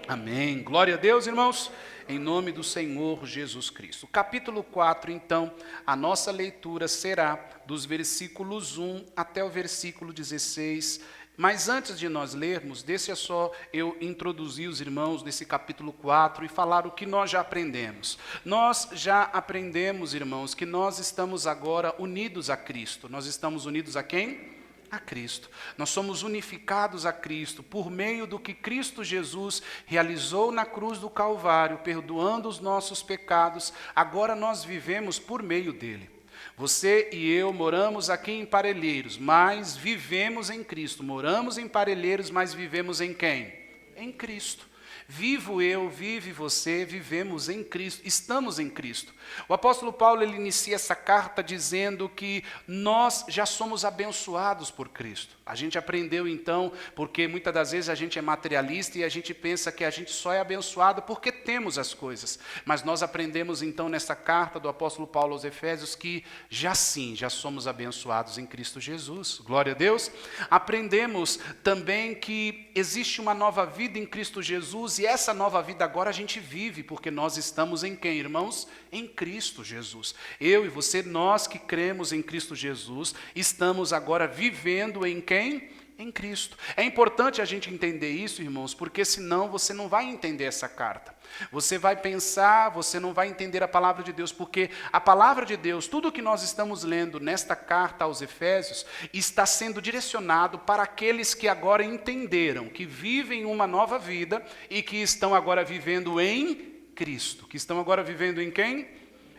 Amém. Glória a Deus, irmãos, em nome do Senhor Jesus Cristo. Capítulo 4, então, a nossa leitura será dos versículos 1 até o versículo 16. Mas antes de nós lermos, deixa só eu introduzir os irmãos nesse capítulo 4 e falar o que nós já aprendemos. Nós já aprendemos, irmãos, que nós estamos agora unidos a Cristo. Nós estamos unidos a quem? A Cristo. Nós somos unificados a Cristo por meio do que Cristo Jesus realizou na cruz do Calvário, perdoando os nossos pecados. Agora nós vivemos por meio dele. Você e eu moramos aqui em Parelheiros, mas vivemos em Cristo. Moramos em Parelheiros, mas vivemos em quem? Em Cristo. Vivo eu, vive você, vivemos em Cristo, estamos em Cristo. O apóstolo Paulo, ele inicia essa carta dizendo que nós já somos abençoados por Cristo. A gente aprendeu então, porque muitas das vezes a gente é materialista e a gente pensa que a gente só é abençoado porque temos as coisas. Mas nós aprendemos então nessa carta do apóstolo Paulo aos Efésios que já sim, já somos abençoados em Cristo Jesus. Glória a Deus. Aprendemos também que existe uma nova vida em Cristo Jesus e essa nova vida agora a gente vive, porque nós estamos em quem, irmãos? Em Cristo Jesus. Eu e você, nós que cremos em Cristo Jesus, estamos agora vivendo em quem? Em Cristo. É importante a gente entender isso, irmãos, porque senão você não vai entender essa carta. Você vai pensar, você não vai entender a palavra de Deus, porque a palavra de Deus, tudo que nós estamos lendo nesta carta aos Efésios, está sendo direcionado para aqueles que agora entenderam, que vivem uma nova vida e que estão agora vivendo em Cristo. Que estão agora vivendo em quem?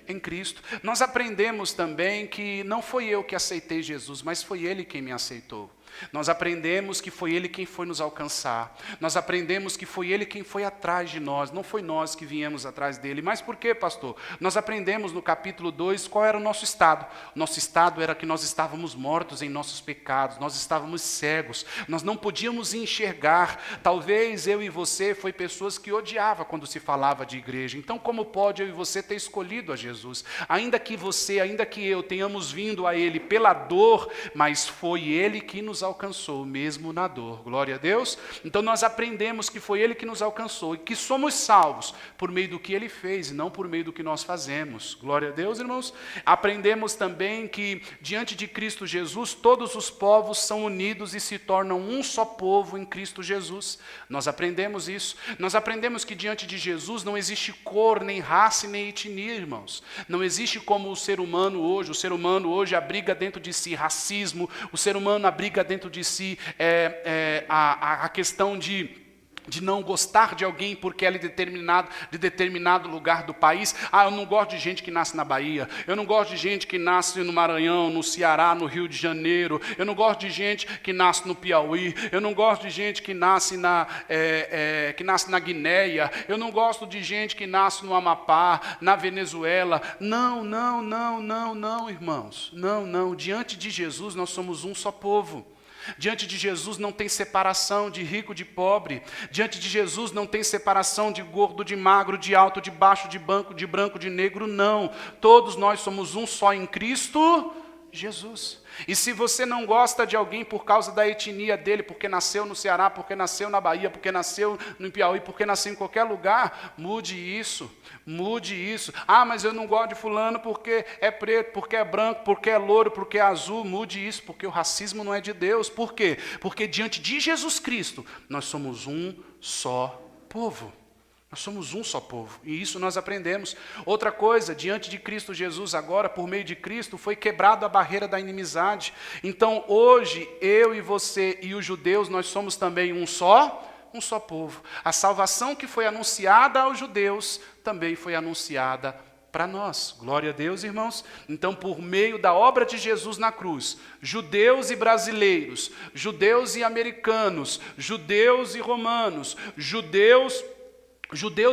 Em Cristo. Nós aprendemos também que não foi eu que aceitei Jesus, mas foi Ele quem me aceitou. Nós aprendemos que foi Ele quem foi nos alcançar. Nós aprendemos que foi Ele quem foi atrás de nós. Não foi nós que viemos atrás dele. Mas por quê, pastor? Nós aprendemos no capítulo 2 qual era o nosso estado. Nosso estado era que nós estávamos mortos em nossos pecados. Nós estávamos cegos. Nós não podíamos enxergar. Talvez eu e você foi pessoas que odiava quando se falava de igreja. Então como pode eu e você ter escolhido a Jesus? Ainda que você, ainda que eu tenhamos vindo a Ele pela dor, mas foi Ele que nos alcançou, mesmo na dor. Glória a Deus. Então nós aprendemos que foi Ele que nos alcançou e que somos salvos por meio do que Ele fez e não por meio do que nós fazemos. Glória a Deus, irmãos. Aprendemos também que diante de Cristo Jesus, todos os povos são unidos e se tornam um só povo em Cristo Jesus. Nós aprendemos isso. Nós aprendemos que diante de Jesus não existe cor, nem raça, nem etnia, irmãos. Não existe como o ser humano hoje abriga dentro de si racismo, o ser humano abriga dentro de si a questão de não gostar de alguém porque ela é de determinado lugar do país. Eu não gosto de gente que nasce na Bahia, eu não gosto de gente que nasce no Maranhão, no Ceará, no Rio de Janeiro, eu não gosto de gente que nasce no Piauí, eu não gosto de gente que nasce na Guinéia, eu não gosto de gente que nasce no Amapá, na Venezuela. Não, irmãos, não. Diante de Jesus nós somos um só povo. Diante de Jesus não tem separação de rico, de pobre. Diante de Jesus não tem separação de gordo, de magro, de alto, de baixo, de branco, de negro, não. Todos nós somos um só em Cristo Jesus. E se você não gosta de alguém por causa da etnia dele, porque nasceu no Ceará, porque nasceu na Bahia, porque nasceu no Piauí, porque nasceu em qualquer lugar, mude isso. Mas eu não gosto de fulano porque é preto, porque é branco, porque é louro, porque é azul. Mude isso, porque o racismo não é de Deus. Por quê? Porque diante de Jesus Cristo, nós somos um só povo. Nós somos um só povo, e isso nós aprendemos. Outra coisa, diante de Cristo Jesus agora, por meio de Cristo, foi quebrada a barreira da inimizade. Então hoje, eu e você e os judeus, nós somos também um só povo. A salvação que foi anunciada aos judeus, também foi anunciada para nós. Glória a Deus, irmãos. Então, por meio da obra de Jesus na cruz, judeus e brasileiros, judeus e americanos, judeus e romanos, judeus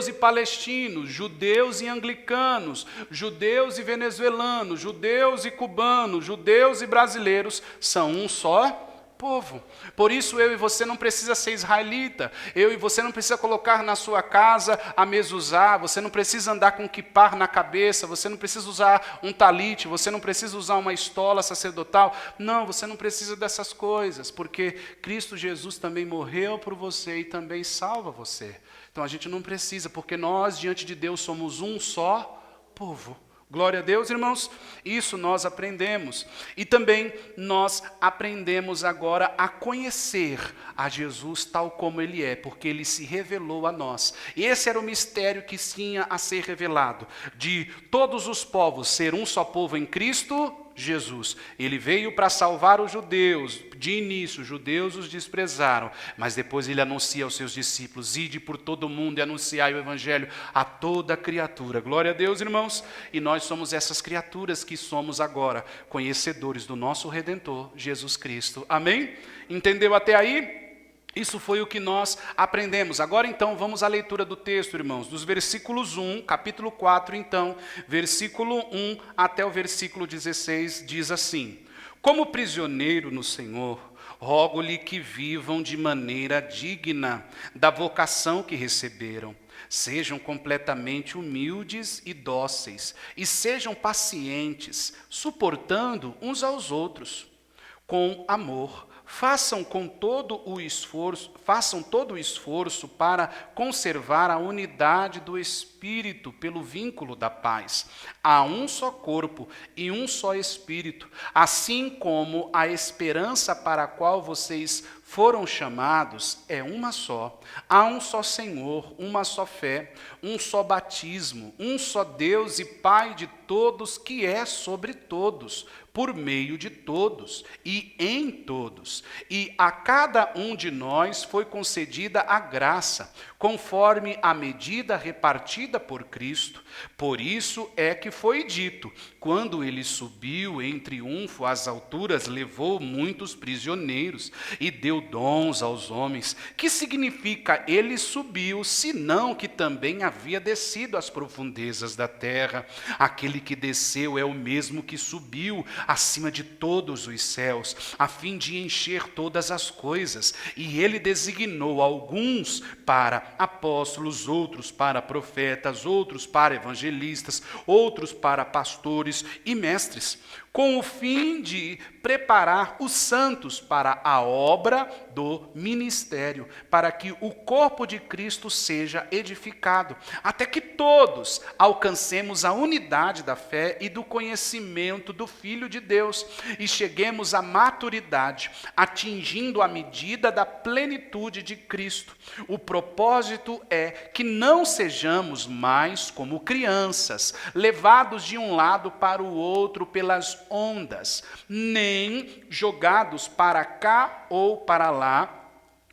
e palestinos, judeus e anglicanos, judeus e venezuelanos, judeus e cubanos, judeus e brasileiros, são um só povo. Por isso eu e você não precisa ser israelita, eu e você não precisa colocar na sua casa a mezuzá, você não precisa andar com quipar na cabeça, você não precisa usar um talite, você não precisa usar uma estola sacerdotal. Não, você não precisa dessas coisas, porque Cristo Jesus também morreu por você e também salva você. Então a gente não precisa, porque nós diante de Deus somos um só povo. Glória a Deus, irmãos. Isso nós aprendemos. E também nós aprendemos agora a conhecer a Jesus tal como Ele é, porque Ele se revelou a nós. E esse era o mistério que tinha a ser revelado, de todos os povos ser um só povo em Cristo Jesus. Ele veio para salvar os judeus. De início, os judeus os desprezaram, mas depois ele anuncia aos seus discípulos: ide por todo o mundo e anunciai o evangelho a toda criatura. Glória a Deus, irmãos. E nós somos essas criaturas que somos agora conhecedores do nosso Redentor, Jesus Cristo. Amém? Entendeu até aí? Isso foi o que nós aprendemos. Agora então vamos à leitura do texto, irmãos, dos versículos 1, capítulo 4 então, versículo 1 até o versículo 16, diz assim: como prisioneiro no Senhor, rogo-lhe que vivam de maneira digna da vocação que receberam. Sejam completamente humildes e dóceis, e sejam pacientes, suportando uns aos outros, com amor. Façam todo o esforço para conservar a unidade do Espírito pelo vínculo da paz. Há um só corpo e um só Espírito, assim como a esperança para a qual vocês foram chamados é uma só. Há um só Senhor, uma só fé, um só batismo, um só Deus e Pai de todos, que é sobre todos, por meio de todos e em todos. E a cada um de nós foi concedida a graça, conforme a medida repartida por Cristo. Por isso é que foi dito: quando ele subiu em triunfo às alturas, levou muitos prisioneiros e deu dons aos homens. Que significa ele subiu, senão que também havia descido às profundezas da terra? Aquele que desceu é o mesmo que subiu acima de todos os céus, a fim de encher todas as coisas. E ele designou alguns para apóstolos, outros para profetas, outros para evangelistas, outros para pastores e mestres, com o fim de preparar os santos para a obra do ministério, para que o corpo de Cristo seja edificado, até que todos alcancemos a unidade da fé e do conhecimento do Filho de Deus, e cheguemos à maturidade, atingindo a medida da plenitude de Cristo. O propósito é que não sejamos mais como crianças, levados de um lado para o outro pelas ondas, nem jogados para cá ou para lá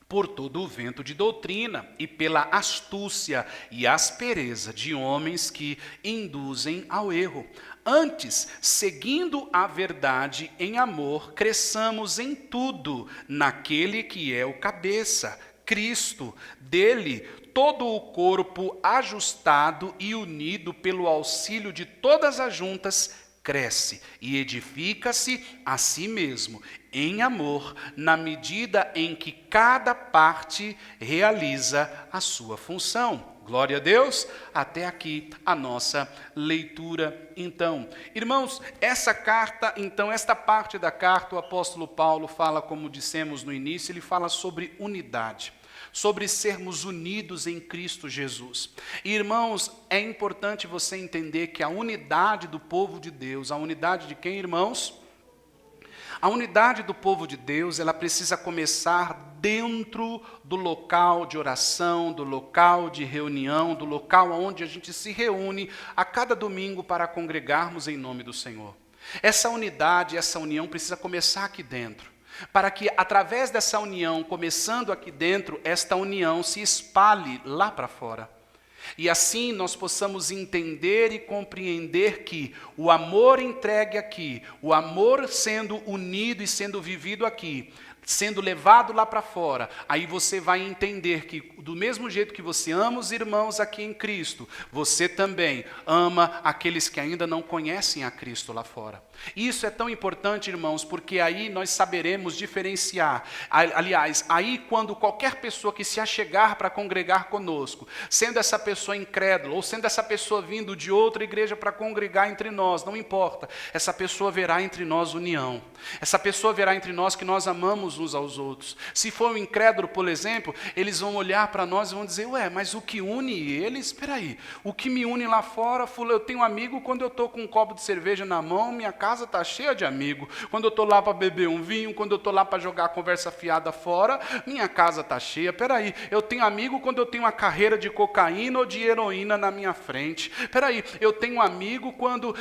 por todo o vento de doutrina e pela astúcia e aspereza de homens que induzem ao erro. Antes, seguindo a verdade em amor, cresçamos em tudo naquele que é o cabeça, Cristo. Dele todo o corpo, ajustado e unido pelo auxílio de todas as juntas, cresce e edifica-se a si mesmo em amor, na medida em que cada parte realiza a sua função. Glória a Deus. Até aqui a nossa leitura. Então, irmãos, essa carta, então, esta parte da carta, o apóstolo Paulo fala, como dissemos no início, ele fala sobre unidade, sobre sermos unidos em Cristo Jesus. E, irmãos, é importante você entender que a unidade do povo de Deus, a unidade de quem, irmãos? A unidade do povo de Deus, ela precisa começar dentro do local de oração, do local de reunião, do local onde a gente se reúne a cada domingo para congregarmos em nome do Senhor. Essa unidade, essa união precisa começar aqui dentro, para que através dessa união, começando aqui dentro, esta união se espalhe lá para fora. E assim nós possamos entender e compreender que o amor entregue aqui, o amor sendo unido e sendo vivido aqui, sendo levado lá para fora, aí você vai entender que do mesmo jeito que você ama os irmãos aqui em Cristo, você também ama aqueles que ainda não conhecem a Cristo lá fora. Isso é tão importante, irmãos, porque aí nós saberemos diferenciar. Aliás, aí quando qualquer pessoa que se achegar para congregar conosco, sendo essa pessoa incrédula, ou sendo essa pessoa vindo de outra igreja para congregar entre nós, não importa, essa pessoa verá entre nós união. Essa pessoa verá entre nós que nós amamos amamos uns aos outros. Se for um incrédulo, por exemplo, eles vão olhar para nós e vão dizer, ué, mas o que une eles, espera aí, o que me une lá fora, eu tenho um amigo, quando eu estou com um copo de cerveja na mão, minha casa está cheia de amigo. Quando eu estou lá para beber um vinho, quando eu estou lá para jogar a conversa fiada fora, minha casa está cheia. Espera aí, eu tenho amigo quando eu tenho uma carreira de cocaína ou de heroína na minha frente. Espera aí, eu tenho amigo quando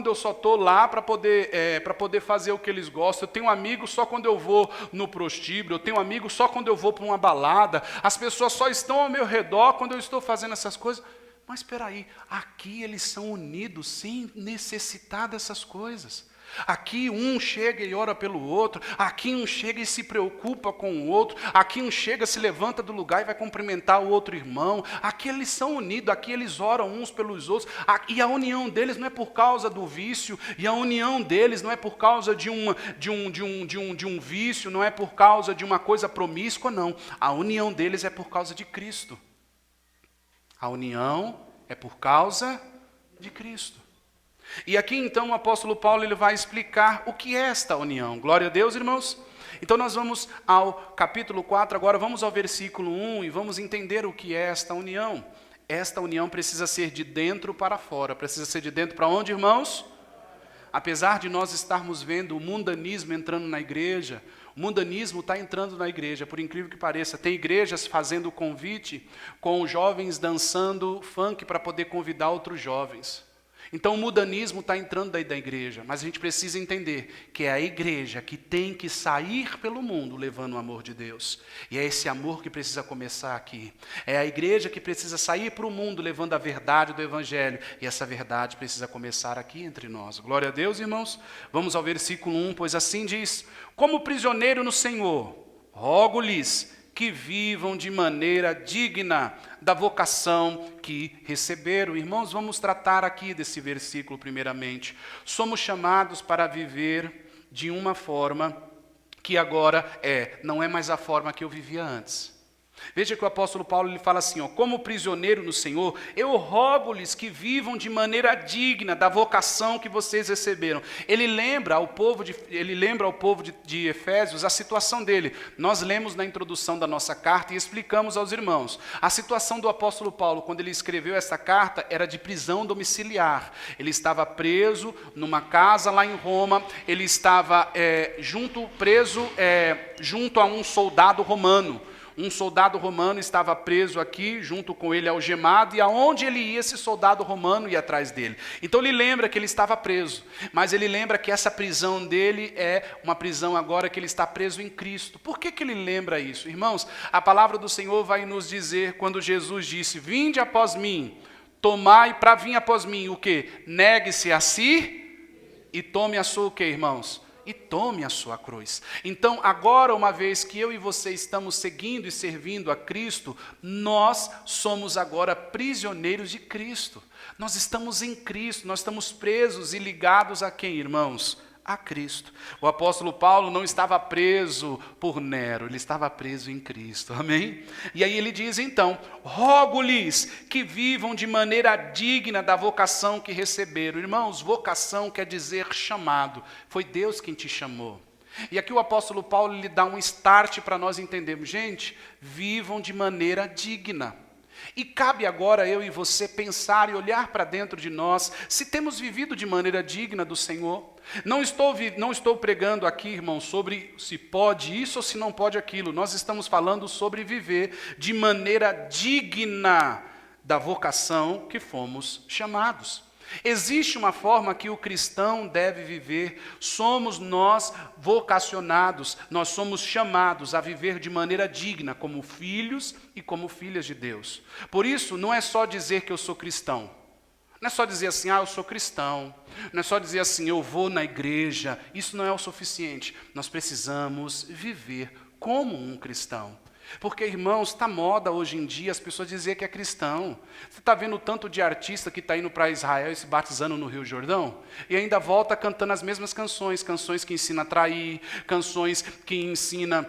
eu só estou lá para poder fazer o que eles gostam. Eu tenho amigo só quando eu vou no prostíbulo. Eu tenho amigo só quando eu vou para uma balada. As pessoas só estão ao meu redor quando eu estou fazendo essas coisas. Mas espera aí, aqui eles são unidos sem necessitar dessas coisas. Aqui um chega e ora pelo outro, aqui um chega e se preocupa com o outro, aqui um chega, se levanta do lugar e vai cumprimentar o outro irmão. Aqui eles são unidos, aqui eles oram uns pelos outros, e a união deles não é por causa do vício, e a união deles não é por causa de um vício, não é por causa de uma coisa promíscua, não. A união deles é por causa de Cristo. A união é por causa de Cristo. E aqui então o apóstolo Paulo ele vai explicar o que é esta união. Glória a Deus, irmãos. Então nós vamos ao capítulo 4, agora vamos ao versículo 1 e vamos entender o que é esta união. Esta união precisa ser de dentro para fora. Precisa ser de dentro para onde, irmãos? Apesar de nós estarmos vendo o mundanismo entrando na igreja, o mundanismo está entrando na igreja, por incrível que pareça. Tem igrejas fazendo convite com jovens dançando funk para poder convidar outros jovens. Então o mundanismo está entrando daí da igreja, mas a gente precisa entender que é a igreja que tem que sair pelo mundo levando o amor de Deus. E é esse amor que precisa começar aqui. É a igreja que precisa sair para o mundo levando a verdade do evangelho. E essa verdade precisa começar aqui entre nós. Glória a Deus, irmãos. Vamos ao versículo 1, pois assim diz: como prisioneiro no Senhor, rogo-lhes que vivam de maneira digna da vocação que receberam. Irmãos, vamos tratar aqui desse versículo primeiramente. Somos chamados para viver de uma forma que agora não é mais a forma que eu vivia antes. Veja que o apóstolo Paulo ele fala assim, como prisioneiro no Senhor, eu rogo-lhes que vivam de maneira digna da vocação que vocês receberam. Ele lembra ao povo de Efésios a situação dele. Nós lemos na introdução da nossa carta e explicamos aos irmãos. A situação do apóstolo Paulo, quando ele escreveu essa carta, era de prisão domiciliar. Ele estava preso numa casa lá em Roma, ele estava preso junto a um soldado romano. Um soldado romano estava preso aqui, junto com ele algemado, e aonde ele ia, esse soldado romano ia atrás dele. Então ele lembra que ele estava preso, mas ele lembra que essa prisão dele é uma prisão agora que ele está preso em Cristo. Por que ele lembra isso? Irmãos, a palavra do Senhor vai nos dizer, quando Jesus disse, vinde após mim, tomai para vir após mim, o quê? Negue-se a si e tome a sua o quê, irmãos? E tome a sua cruz. Então, agora, uma vez que eu e você estamos seguindo e servindo a Cristo, nós somos agora prisioneiros de Cristo. Nós estamos em Cristo, nós estamos presos e ligados a quem, irmãos? A Cristo. O apóstolo Paulo não estava preso por Nero, ele estava preso em Cristo, amém? E aí ele diz então, rogo-lhes que vivam de maneira digna da vocação que receberam. Irmãos, vocação quer dizer chamado, foi Deus quem te chamou. E aqui o apóstolo Paulo lhe dá um start para nós entendermos, gente, vivam de maneira digna. E cabe agora eu e você pensar e olhar para dentro de nós, se temos vivido de maneira digna do Senhor. Não estou pregando aqui, irmão, sobre se pode isso ou se não pode aquilo. Nós estamos falando sobre viver de maneira digna da vocação que fomos chamados. Existe uma forma que o cristão deve viver, somos nós vocacionados, nós somos chamados a viver de maneira digna, como filhos e como filhas de Deus. Por isso, não é só dizer que eu sou cristão, não é só dizer assim, eu sou cristão, não é só dizer assim, eu vou na igreja, isso não é o suficiente, nós precisamos viver como um cristão. Porque, irmãos, está moda hoje em dia as pessoas dizer que é cristão. Você está vendo o tanto de artista que está indo para Israel e se batizando no Rio Jordão? E ainda volta cantando as mesmas canções, canções que ensinam a trair, canções que ensinam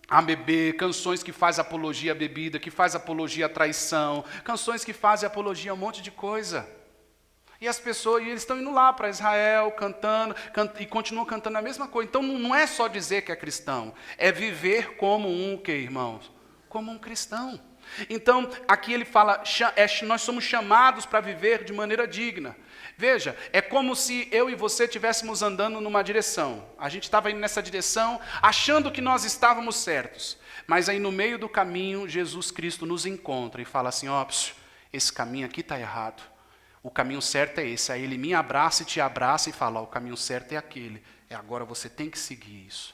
a beber, canções que fazem apologia à bebida, que fazem apologia à traição, canções que fazem apologia a um monte de coisa. E as pessoas, e eles estão indo lá para Israel, cantando, e continuam cantando a mesma coisa. Então não é só dizer que é cristão, é viver como um quê, irmãos? Como um cristão. Então, aqui ele fala, nós somos chamados para viver de maneira digna. Veja, é como se eu e você estivéssemos andando numa direção. A gente estava indo nessa direção, achando que nós estávamos certos. Mas aí no meio do caminho, Jesus Cristo nos encontra e fala assim, ó, esse caminho aqui está errado. O caminho certo é esse. Aí ele me abraça e te abraça e fala, ó, o caminho certo é aquele. Agora você tem que seguir isso.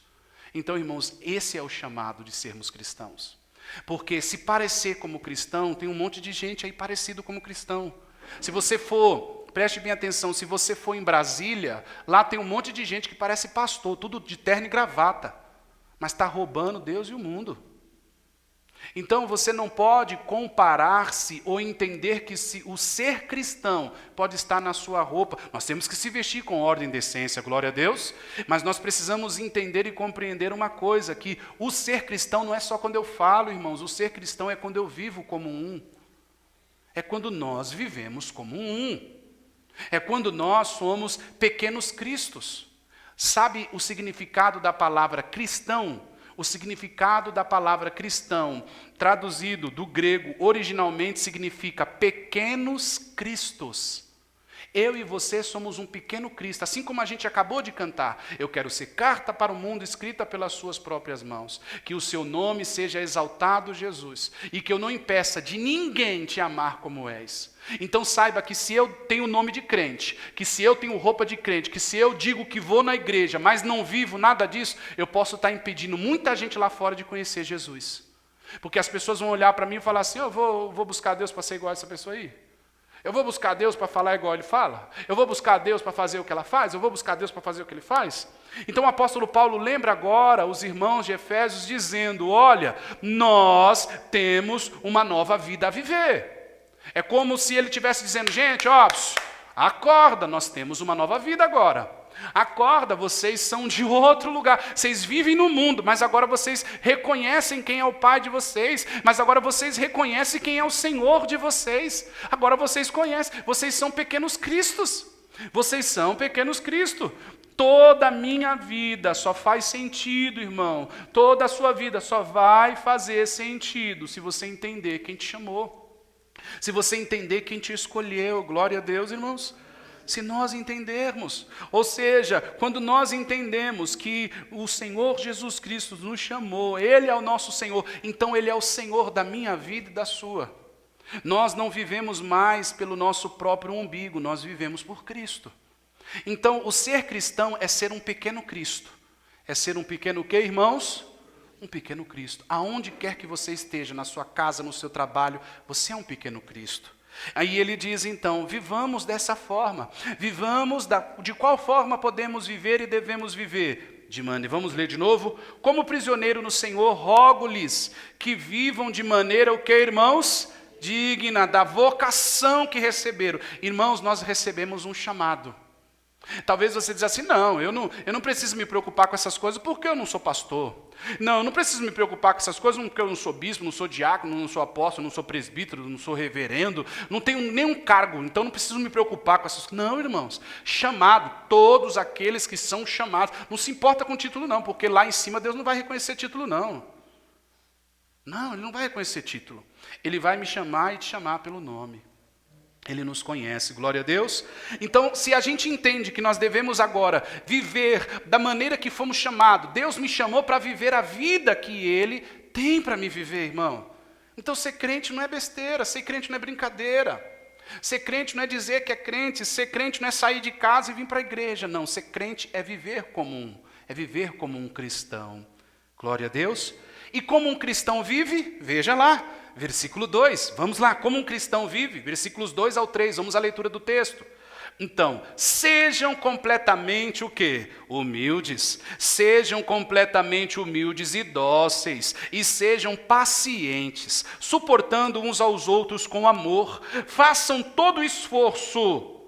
Então, irmãos, esse é o chamado de sermos cristãos. Porque se parecer como cristão, tem um monte de gente aí parecido como cristão. Se você for, preste bem atenção, se você for em Brasília, lá tem um monte de gente que parece pastor, tudo de terno e gravata, mas está roubando Deus e o mundo. Então você não pode comparar-se ou entender que o ser cristão pode estar na sua roupa. Nós temos que se vestir com ordem e decência, glória a Deus, mas nós precisamos entender e compreender uma coisa, que o ser cristão não é só quando eu falo, irmãos, o ser cristão é quando eu vivo como um. É quando nós vivemos como um. É quando nós somos pequenos cristos. Sabe o significado da palavra cristão? O significado da palavra cristão, traduzido do grego, originalmente significa pequenos cristos. Eu e você somos um pequeno Cristo, assim como a gente acabou de cantar. Eu quero ser carta para o mundo escrita pelas suas próprias mãos. Que o seu nome seja exaltado, Jesus, e que eu não impeça de ninguém te amar como és. Então saiba que se eu tenho nome de crente, que se eu tenho roupa de crente, que se eu digo que vou na igreja, mas não vivo nada disso, eu posso estar impedindo muita gente lá fora de conhecer Jesus. Porque as pessoas vão olhar para mim e falar assim, eu vou buscar Deus para ser igual a essa pessoa aí? Eu vou buscar Deus para falar igual ele fala? Eu vou buscar Deus para fazer o que ela faz? Eu vou buscar Deus para fazer o que ele faz? Então o apóstolo Paulo lembra agora os irmãos de Efésios dizendo, olha, nós temos uma nova vida a viver. É como se ele estivesse dizendo, gente, ó, acorda, nós temos uma nova vida agora. Acorda, vocês são de outro lugar, vocês vivem no mundo, mas agora vocês reconhecem quem é o Pai de vocês, mas agora vocês reconhecem quem é o Senhor de vocês, agora vocês conhecem, vocês são pequenos cristos, vocês são pequenos Cristo. Toda a minha vida só faz sentido, irmão, toda a sua vida só vai fazer sentido se você entender quem te chamou, se você entender quem te escolheu, glória a Deus, irmãos. Se nós entendermos, ou seja, quando nós entendemos que o Senhor Jesus Cristo nos chamou, Ele é o nosso Senhor, então Ele é o Senhor da minha vida e da sua. Nós não vivemos mais pelo nosso próprio umbigo, nós vivemos por Cristo. Então, o ser cristão é ser um pequeno Cristo. É ser um pequeno o quê, irmãos? Um pequeno Cristo. Aonde quer que você esteja, na sua casa, no seu trabalho, você é um pequeno Cristo. Aí ele diz então, vivamos dessa forma, vivamos de qual forma podemos viver e devemos viver? Vamos ler de novo? Como prisioneiro no Senhor, rogo-lhes que vivam de maneira o que, irmãos? Digna da vocação que receberam. Irmãos, nós recebemos um chamado. Talvez você diz assim, não, eu não preciso me preocupar com essas coisas porque eu não sou pastor. Não, eu não preciso me preocupar com essas coisas porque eu não sou bispo, não sou diácono, não sou apóstolo, não sou presbítero, não sou reverendo, não tenho nenhum cargo, então não preciso me preocupar com essas coisas. Não, irmãos, chamado, todos aqueles que são chamados, não se importa com título não, porque lá em cima Deus não vai reconhecer título não. Não, Ele não vai reconhecer título. Ele vai me chamar e te chamar pelo nome. Ele nos conhece, glória a Deus. Então, se a gente entende que nós devemos agora viver da maneira que fomos chamados, Deus me chamou para viver a vida que Ele tem para me viver, irmão. Então, ser crente não é besteira, ser crente não é brincadeira. Ser crente não é dizer que é crente, ser crente não é sair de casa e vir para a igreja. Não, ser crente é viver como um cristão. Glória a Deus. E como um cristão vive, veja lá. Versículo 2, vamos lá, como um cristão vive, versículos 2 ao 3, vamos à leitura do texto. Então, sejam completamente o quê? Humildes, sejam completamente humildes e dóceis, e sejam pacientes, suportando uns aos outros com amor, façam todo esforço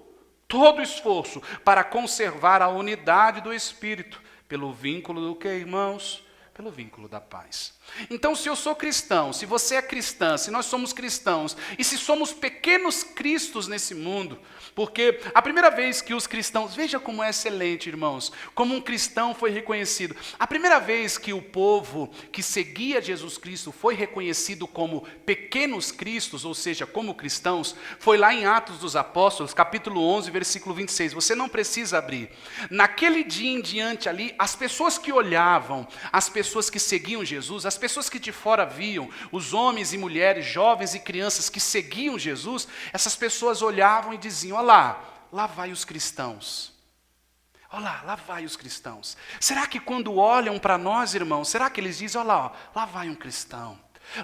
para conservar a unidade do Espírito, pelo vínculo do que, irmãos? Pelo vínculo da paz. Então, se eu sou cristão, se você é cristã, se nós somos cristãos, e se somos pequenos cristos nesse mundo, porque a primeira vez que os cristãos, veja como é excelente, irmãos, como um cristão foi reconhecido. A primeira vez que o povo que seguia Jesus Cristo foi reconhecido como pequenos cristos, ou seja, como cristãos, foi lá em Atos dos Apóstolos, capítulo 11, versículo 26. Você não precisa abrir. Naquele dia em diante ali, as pessoas que olhavam, as pessoas que seguiam Jesus, as pessoas que de fora viam, os homens e mulheres, jovens e crianças que seguiam Jesus, essas pessoas olhavam e diziam: olha lá vai os cristãos. Olha lá vai os cristãos. Será que quando olham para nós, irmãos, será que eles dizem: olha lá vai um cristão,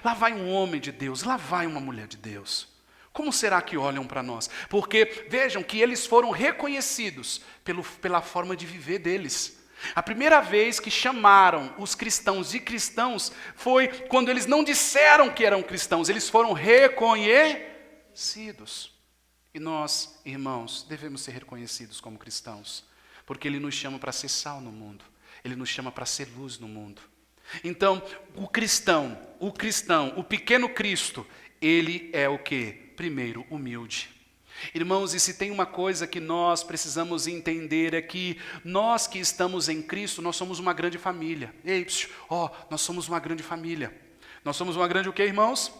lá vai um homem de Deus, lá vai uma mulher de Deus? Como será que olham para nós? Porque vejam que eles foram reconhecidos pela forma de viver deles. A primeira vez que chamaram os cristãos de cristãos foi quando eles não disseram que eram cristãos, eles foram reconhecidos. E nós, irmãos, devemos ser reconhecidos como cristãos, porque Ele nos chama para ser sal no mundo, Ele nos chama para ser luz no mundo. Então, o cristão, o pequeno Cristo, ele é o quê? Primeiro, humilde. Irmãos, e se tem uma coisa que nós precisamos entender é que nós que estamos em Cristo, nós somos uma grande família. Ei, nós somos uma grande família. Nós somos uma grande o quê, irmãos?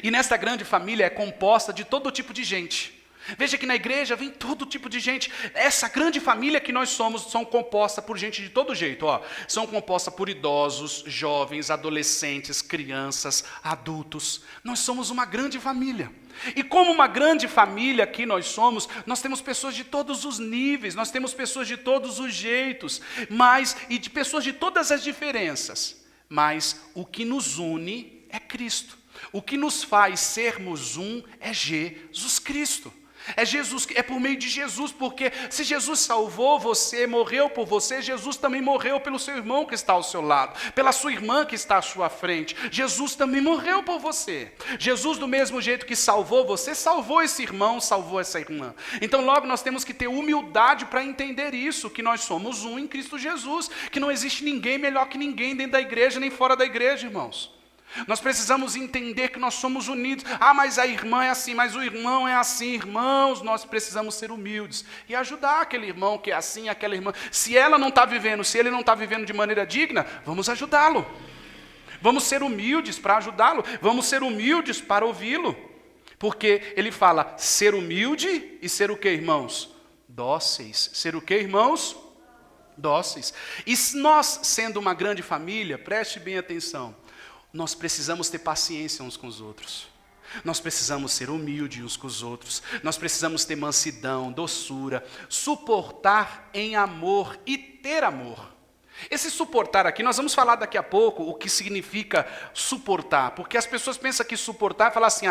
E nesta grande família é composta de todo tipo de gente. Veja que na igreja vem todo tipo de gente. Essa grande família que nós somos são composta por gente de todo jeito. São composta por idosos, jovens, adolescentes, crianças, adultos. Nós somos uma grande família. E como uma grande família que nós somos, nós temos pessoas de todos os níveis, nós temos pessoas de todos os jeitos, e de pessoas de todas as diferenças. Mas o que nos une é Cristo. O que nos faz sermos um é Jesus Cristo. É por meio de Jesus, porque se Jesus salvou você, morreu por você, Jesus também morreu pelo seu irmão que está ao seu lado, pela sua irmã que está à sua frente. Jesus também morreu por você. Jesus, do mesmo jeito que salvou você, salvou esse irmão, salvou essa irmã. Então logo nós temos que ter humildade para entender isso, que nós somos um em Cristo Jesus, que não existe ninguém melhor que ninguém dentro da igreja nem fora da igreja, irmãos. Nós precisamos entender que nós somos unidos. Mas a irmã é assim, mas o irmão é assim. Irmãos, nós precisamos ser humildes e ajudar aquele irmão que é assim, aquela irmã. Se ela não está vivendo, se ele não está vivendo de maneira digna, vamos ajudá-lo. Vamos ser humildes para ajudá-lo. Vamos ser humildes para ouvi-lo. Porque ele fala ser humilde e ser o que, irmãos? Dóceis. Ser o que, irmãos? Dóceis. E nós, sendo uma grande família, preste bem atenção, nós precisamos ter paciência uns com os outros. Nós precisamos ser humildes uns com os outros. Nós precisamos ter mansidão, doçura, suportar em amor e ter amor. Esse suportar aqui, nós vamos falar daqui a pouco o que significa suportar. Porque as pessoas pensam que suportar é falar assim: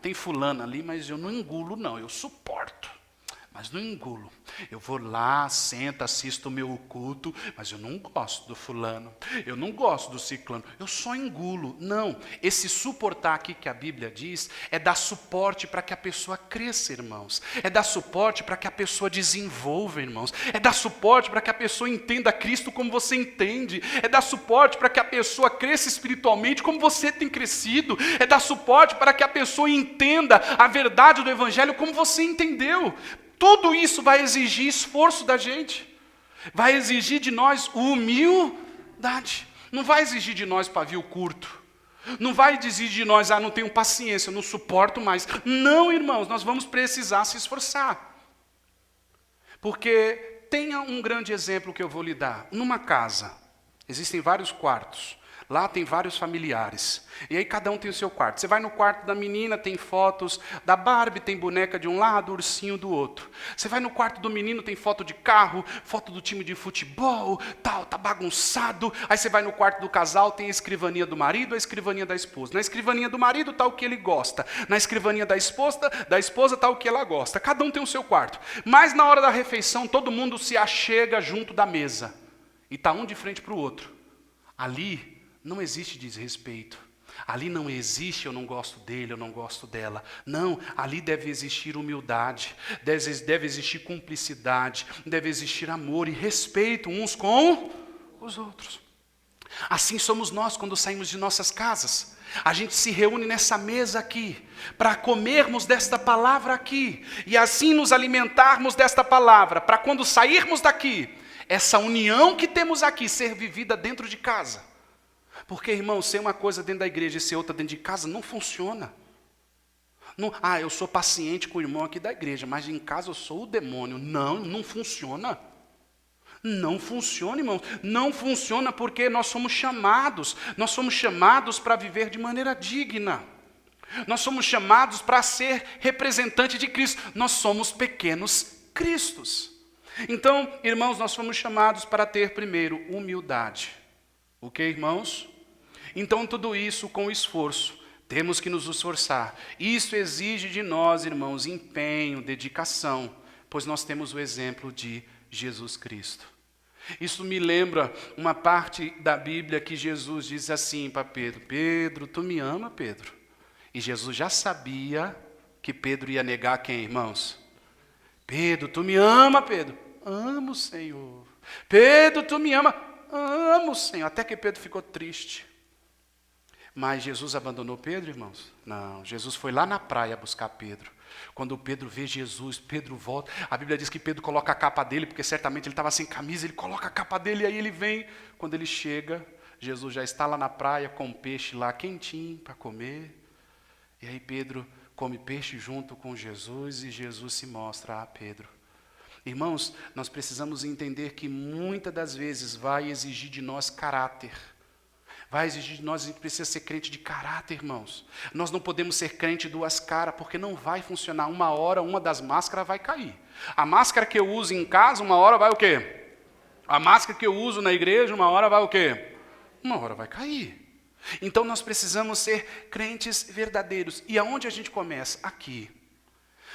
tem fulano ali, mas eu não engulo não, eu suporto. Mas não engulo. Eu vou lá, sento, assisto o meu culto, mas eu não gosto do fulano, eu não gosto do ciclano, eu só engulo. Não, esse suportar aqui que a Bíblia diz é dar suporte para que a pessoa cresça, irmãos. É dar suporte para que a pessoa desenvolva, irmãos. É dar suporte para que a pessoa entenda Cristo como você entende. É dar suporte para que a pessoa cresça espiritualmente como você tem crescido. É dar suporte para que a pessoa entenda a verdade do Evangelho como você entendeu. Tudo isso vai exigir esforço da gente. Vai exigir de nós humildade. Não vai exigir de nós pavio curto. Não vai exigir de nós: não tenho paciência, não suporto mais. Não, irmãos, nós vamos precisar se esforçar. Porque tenha um grande exemplo que eu vou lhe dar. Numa casa, existem vários quartos. Lá tem vários familiares. E aí cada um tem o seu quarto. Você vai no quarto da menina, tem fotos da Barbie, tem boneca de um lado, ursinho do outro. Você vai no quarto do menino, tem foto de carro, foto do time de futebol, tal, tá bagunçado. Aí você vai no quarto do casal, tem a escrivaninha do marido, a escrivaninha da esposa. Na escrivaninha do marido tá o que ele gosta. Na escrivaninha da esposa tá o que ela gosta. Cada um tem o seu quarto. Mas na hora da refeição, todo mundo se achega junto da mesa. E tá um de frente para o outro. Ali não existe desrespeito. Ali não existe eu não gosto dele, eu não gosto dela. Não, ali deve existir humildade, deve existir cumplicidade, deve existir amor e respeito uns com os outros. Assim somos nós quando saímos de nossas casas. A gente se reúne nessa mesa aqui, para comermos desta palavra aqui, e assim nos alimentarmos desta palavra, para quando sairmos daqui, essa união que temos aqui ser vivida dentro de casa. Porque, irmão, ser uma coisa dentro da igreja e ser outra dentro de casa não funciona. Não, eu sou paciente com o irmão aqui da igreja, mas em casa eu sou o demônio. Não funciona. Não funciona, irmãos. Não funciona porque nós somos chamados para viver de maneira digna. Nós somos chamados para ser representante de Cristo. Nós somos pequenos Cristos. Então, irmãos, nós fomos chamados para ter primeiro humildade. Ok, irmãos? Então, tudo isso com esforço. Temos que nos esforçar. Isso exige de nós, irmãos, empenho, dedicação, pois nós temos o exemplo de Jesus Cristo. Isso me lembra uma parte da Bíblia que Jesus diz assim para Pedro: Pedro, tu me ama, Pedro? E Jesus já sabia que Pedro ia negar quem, irmãos? Pedro, tu me ama, Pedro? Amo, Senhor. Pedro, tu me ama? Amo, Senhor. Até que Pedro ficou triste. Mas Jesus abandonou Pedro, irmãos? Não, Jesus foi lá na praia buscar Pedro. Quando Pedro vê Jesus, Pedro volta. A Bíblia diz que Pedro coloca a capa dele, porque certamente ele estava sem camisa, ele coloca a capa dele e aí ele vem. Quando ele chega, Jesus já está lá na praia com um peixe lá quentinho para comer. E aí Pedro come peixe junto com Jesus e Jesus se mostra a Pedro. Irmãos, nós precisamos entender que muitas das vezes vai exigir de nós caráter. Vai exigir de nós, a gente precisa ser crente de caráter, irmãos. Nós não podemos ser crente duas caras, porque não vai funcionar. Uma hora, uma das máscaras vai cair. A máscara que eu uso em casa, uma hora vai o quê? A máscara que eu uso na igreja, uma hora vai o quê? Uma hora vai cair. Então nós precisamos ser crentes verdadeiros. E aonde a gente começa? Aqui.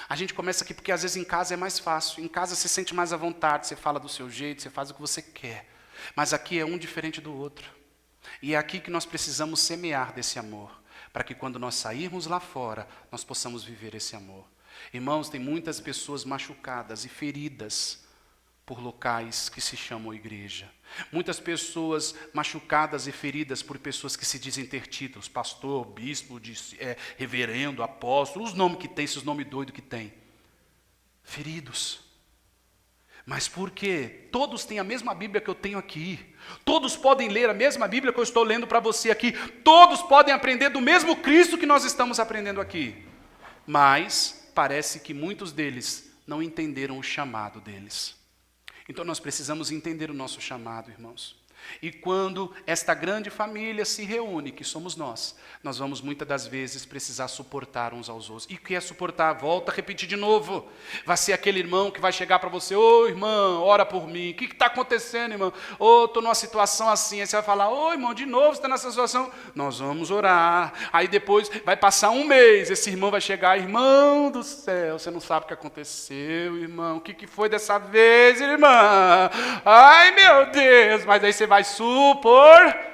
A gente começa aqui porque às vezes em casa é mais fácil. Em casa você sente mais à vontade, você fala do seu jeito, você faz o que você quer. Mas aqui é um diferente do outro. E é aqui que nós precisamos semear desse amor, para que quando nós sairmos lá fora, nós possamos viver esse amor. Irmãos, tem muitas pessoas machucadas e feridas por locais que se chamam igreja. Muitas pessoas machucadas e feridas por pessoas que se dizem ter títulos, pastor, bispo, reverendo, apóstolo, os nomes que tem, esses nomes doidos que tem. Feridos. Mas por quê? Todos têm a mesma Bíblia que eu tenho aqui. Todos podem ler a mesma Bíblia que eu estou lendo para você aqui. Todos podem aprender do mesmo Cristo que nós estamos aprendendo aqui. Mas parece que muitos deles não entenderam o chamado deles. Então nós precisamos entender o nosso chamado, irmãos. E quando esta grande família se reúne, que somos nós vamos muitas das vezes precisar suportar uns aos outros. E o que é suportar? Volta a repetir de novo. Vai ser aquele irmão que vai chegar para você: ô irmão, ora por mim. O que está acontecendo, irmão? Estou numa situação assim. Aí você vai falar: ô irmão, de novo você está nessa situação? Nós vamos orar. Aí depois vai passar um mês, esse irmão vai chegar: irmão do céu, você não sabe o que aconteceu, irmão. O que foi dessa vez, irmã? Ai meu Deus. Mas aí você vai suportar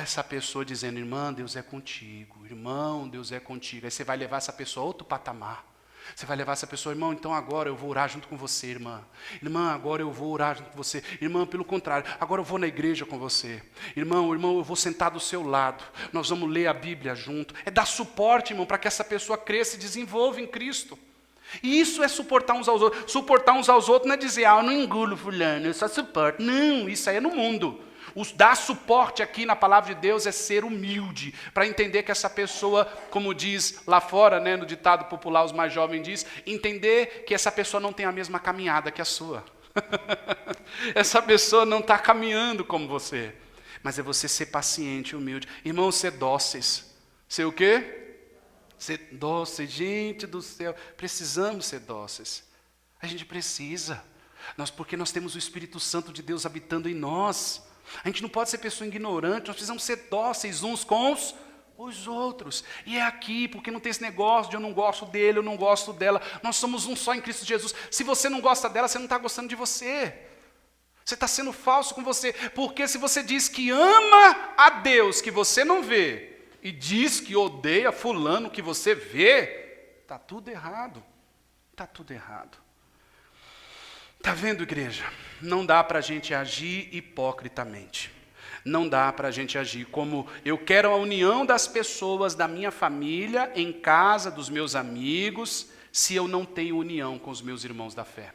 essa pessoa dizendo: irmã, Deus é contigo, irmão, Deus é contigo. Aí você vai levar essa pessoa a outro patamar. Você vai levar essa pessoa: irmão, então agora eu vou orar junto com você, irmã. Irmã, agora eu vou orar junto com você. Irmã, pelo contrário, agora eu vou na igreja com você. Irmão, eu vou sentar do seu lado. Nós vamos ler a Bíblia junto. É dar suporte, irmão, para que essa pessoa cresça e desenvolva em Cristo. E isso é suportar uns aos outros. Suportar uns aos outros não é dizer: eu não engulo fulano, eu só suporto. Não, isso aí é no mundo. Dar suporte aqui na palavra de Deus é ser humilde, para entender que essa pessoa, como diz lá fora, né, no ditado popular, os mais jovens diz, entender que essa pessoa não tem a mesma caminhada que a sua. Essa pessoa não está caminhando como você. Mas é você ser paciente e humilde. Irmãos, ser dóceis. Ser o quê? Ser dóceis. Gente do céu, precisamos ser dóceis. A gente precisa. Porque nós temos o Espírito Santo de Deus habitando em nós. A gente não pode ser pessoa ignorante, nós precisamos ser dóceis uns com os outros. E é aqui, porque não tem esse negócio de eu não gosto dele, eu não gosto dela. Nós somos um só em Cristo Jesus. Se você não gosta dela, você não está gostando de você. Você está sendo falso com você. Porque se você diz que ama a Deus que você não vê, e diz que odeia fulano que você vê, está tudo errado. Está tudo errado. Está vendo, igreja? Não dá para a gente agir hipocritamente. Não dá para a gente agir como eu quero a união das pessoas da minha família, em casa, dos meus amigos, se eu não tenho união com os meus irmãos da fé.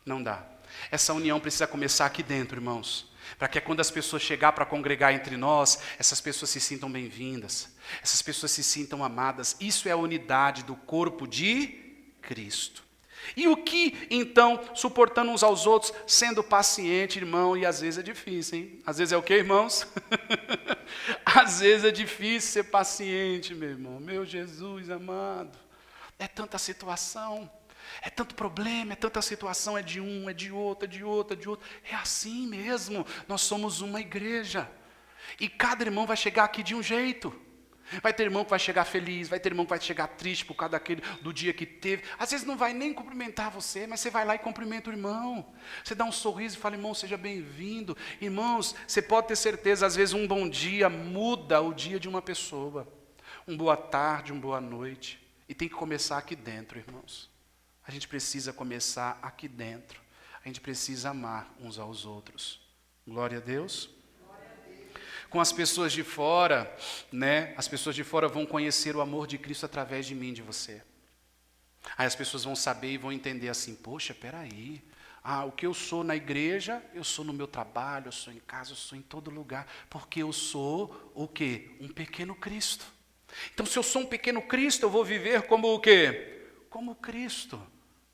Não dá. Essa união precisa começar aqui dentro, irmãos. Para que quando as pessoas chegar para congregar entre nós, essas pessoas se sintam bem-vindas. Essas pessoas se sintam amadas. Isso é a unidade do corpo de Cristo. E o que, então, suportando uns aos outros, sendo paciente, irmão, e às vezes é difícil, hein? Às vezes é o quê, irmãos? Às vezes é difícil ser paciente, meu irmão. Meu Jesus amado. É tanta situação, é tanto problema, é tanta situação, é de um, é de outro, é de outro, é de outro. É assim mesmo, nós somos uma igreja. E cada irmão vai chegar aqui de um jeito. Vai ter irmão que vai chegar feliz, vai ter irmão que vai chegar triste por causa do dia que teve. Às vezes não vai nem cumprimentar você, mas você vai lá e cumprimenta o irmão. Você dá um sorriso e fala, irmão, seja bem-vindo. Irmãos, você pode ter certeza, às vezes um bom dia muda o dia de uma pessoa. Um boa tarde, uma boa noite. E tem que começar aqui dentro, irmãos. A gente precisa começar aqui dentro. A gente precisa amar uns aos outros. Glória a Deus. Com as pessoas de fora, né? As pessoas de fora vão conhecer o amor de Cristo através de mim, de você. Aí as pessoas vão saber e vão entender assim, poxa, peraí. O que eu sou na igreja, eu sou no meu trabalho, eu sou em casa, eu sou em todo lugar. Porque eu sou o quê? Um pequeno Cristo. Então, se eu sou um pequeno Cristo, eu vou viver como o quê? Como Cristo.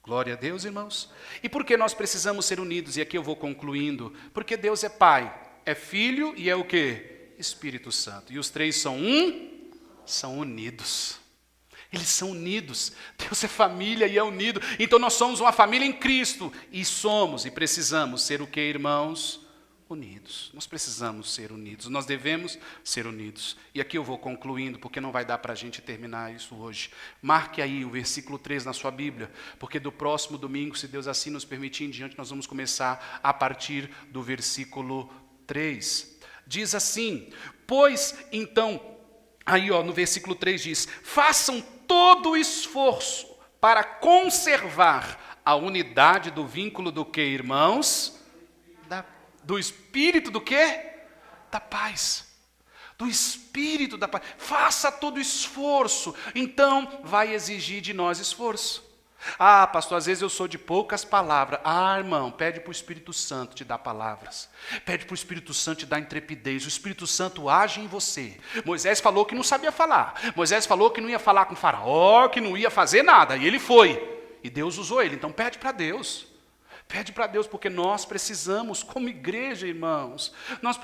Glória a Deus, irmãos. E por que nós precisamos ser unidos? E aqui eu vou concluindo. Porque Deus é Pai, é Filho e é o quê? Espírito Santo. E os três são um? São unidos. Eles são unidos. Deus é família e é unido. Então nós somos uma família em Cristo. E somos e precisamos ser o quê, irmãos? Unidos. Nós precisamos ser unidos. Nós devemos ser unidos. E aqui eu vou concluindo, porque não vai dar para a gente terminar isso hoje. Marque aí o versículo 3 na sua Bíblia, porque do próximo domingo, se Deus assim nos permitir em diante, nós vamos começar a partir do versículo 3. Diz assim, pois então, aí no versículo 3 diz, façam todo o esforço para conservar a unidade do vínculo do que, irmãos? Do Espírito do quê? Da paz. Do Espírito da paz. Faça todo o esforço. Então, vai exigir de nós esforço. Pastor, às vezes eu sou de poucas palavras. Irmão, pede para o Espírito Santo te dar palavras. Pede para o Espírito Santo te dar intrepidez. O Espírito Santo age em você. Moisés falou que não sabia falar. Moisés falou que não ia falar com Faraó, que não ia fazer nada. E ele foi. E Deus usou ele. Então, pede para Deus. Pede para Deus, porque nós precisamos, como igreja, irmãos.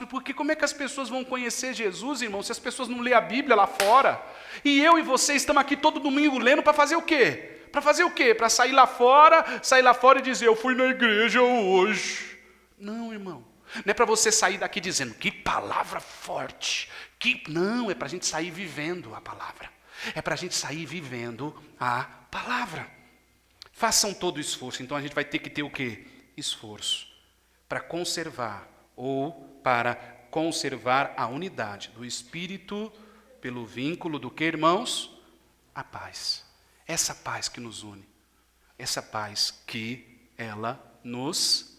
Porque como é que as pessoas vão conhecer Jesus, irmãos, se as pessoas não lêem a Bíblia lá fora? E eu e você estamos aqui todo domingo lendo para fazer o quê? Para fazer o quê? Para sair lá fora e dizer, eu fui na igreja hoje. Não, irmão. Não é para você sair daqui dizendo, que palavra forte. Não, é para a gente sair vivendo a palavra. É para a gente sair vivendo a palavra. Façam todo o esforço. Então a gente vai ter que ter o quê? Esforço. Para conservar a unidade do Espírito pelo vínculo do que, irmãos? A paz. Essa paz que nos une. Essa paz que ela nos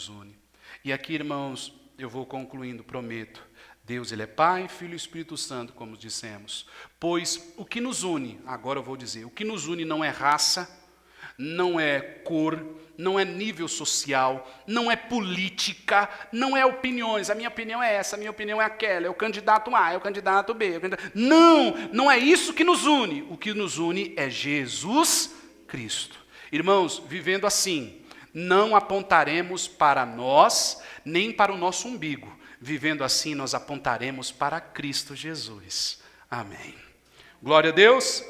une. E aqui, irmãos, eu vou concluindo, prometo. Deus, Ele é Pai, Filho e Espírito Santo, como dissemos. Pois o que nos une, agora eu vou dizer, o que nos une não é raça, não é cor, não é nível social, não é política, não é opiniões. A minha opinião é essa, a minha opinião é aquela, é o candidato A, é o candidato B. Não é isso que nos une. O que nos une é Jesus Cristo. Irmãos, vivendo assim, não apontaremos para nós, nem para o nosso umbigo. Vivendo assim, nós apontaremos para Cristo Jesus. Amém. Glória a Deus.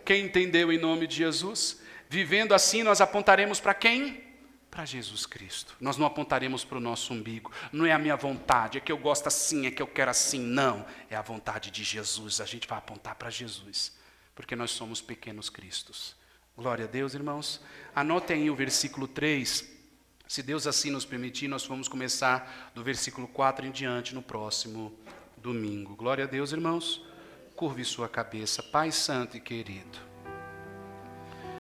Quem entendeu em nome de Jesus? Vivendo assim, nós apontaremos para quem? Para Jesus Cristo. Nós não apontaremos para o nosso umbigo. Não é a minha vontade, é que eu gosto assim, é que eu quero assim. Não, é a vontade de Jesus. A gente vai apontar para Jesus, porque nós somos pequenos cristos. Glória a Deus, irmãos. Anotem aí o versículo 3. Se Deus assim nos permitir, nós vamos começar do versículo 4 em diante no próximo domingo. Glória a Deus, irmãos. Curve sua cabeça. Pai santo e querido,